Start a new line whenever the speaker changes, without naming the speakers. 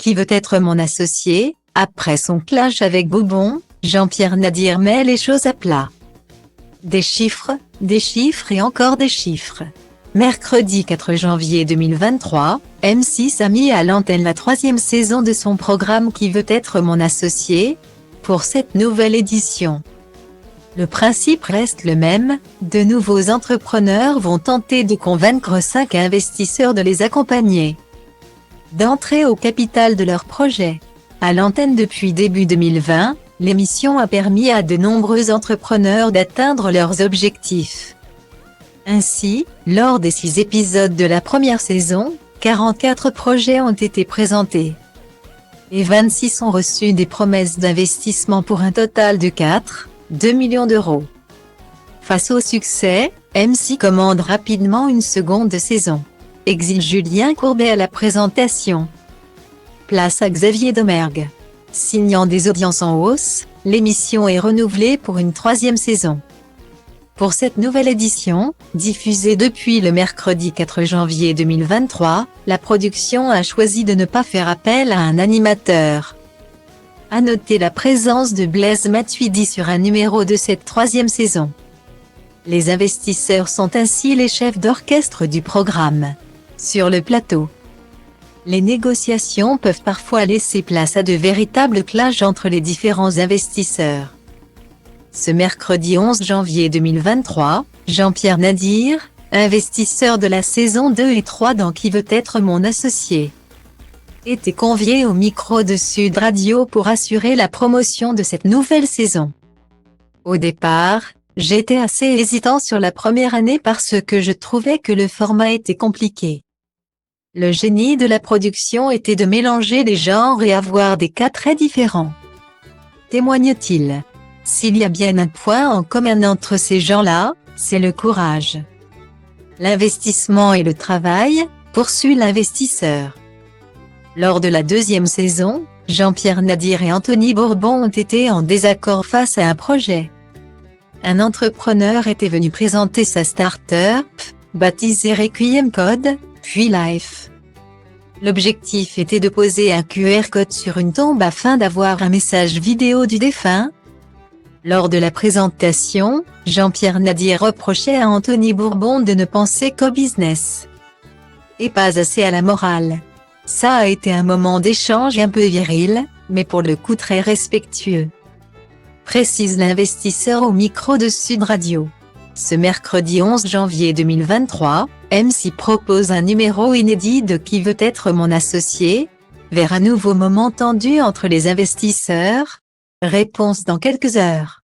Qui veut être mon associé? Après son clash avec Bourbon, Jean-Pierre Nadir met les choses à plat. Des chiffres et encore des chiffres. Mercredi 4 janvier 2023, M6 a mis à l'antenne la 3e saison de son programme Qui veut être mon associé? Pour cette nouvelle édition. Le principe reste le même, de nouveaux entrepreneurs vont tenter de convaincre 5 investisseurs de les accompagner. D'entrer au capital de leur projet. À l'antenne depuis début 2020, l'émission a permis à de nombreux entrepreneurs d'atteindre leurs objectifs. Ainsi, lors des 6 épisodes de la première saison, 44 projets ont été présentés. Et 26 ont reçu des promesses d'investissement pour un total de 4,2 millions d'euros. Face au succès, M6 commande rapidement une seconde saison. Exile Julien Courbet à la présentation. Place à Xavier Domergue. Signant des audiences en hausse, l'émission est renouvelée pour une 3e saison. Pour cette nouvelle édition, diffusée depuis le mercredi 4 janvier 2023, la production a choisi de ne pas faire appel à un animateur. À noter la présence de Blaise Matuidi sur un numéro de cette 3e saison. Les investisseurs sont ainsi les chefs d'orchestre du programme. Sur le plateau, les négociations peuvent parfois laisser place à de véritables clashs entre les différents investisseurs. Ce mercredi 11 janvier 2023, Jean-Pierre Nadir, investisseur de la saison 2 et 3 dans Qui veut être mon associé, était convié au micro de Sud Radio pour assurer la promotion de cette nouvelle saison. Au départ, j'étais assez hésitant sur la première année parce que je trouvais que le format était compliqué. Le génie de la production était de mélanger les genres et avoir des cas très différents. Témoigne-t-il. S'il y a bien un point en commun entre ces gens-là, c'est le courage. L'investissement et le travail, poursuit l'investisseur. Lors de la 2e saison, Jean-Pierre Nadir et Anthony Bourbon ont été en désaccord face à un projet. Un entrepreneur était venu présenter sa start-up, baptisée Requiem Code, puis Life. L'objectif était de poser un QR code sur une tombe afin d'avoir un message vidéo du défunt. Lors de la présentation, Jean-Pierre Nadir reprochait à Anthony Bourbon de ne penser qu'au business. Et pas assez à la morale. Ça a été un moment d'échange un peu viril, mais pour le coup très respectueux. Précise l'investisseur au micro de Sud Radio. Ce mercredi 11 janvier 2023, M6 propose un numéro inédit de Qui veut être mon associé? Vers un nouveau moment tendu entre les investisseurs? Réponse dans quelques heures.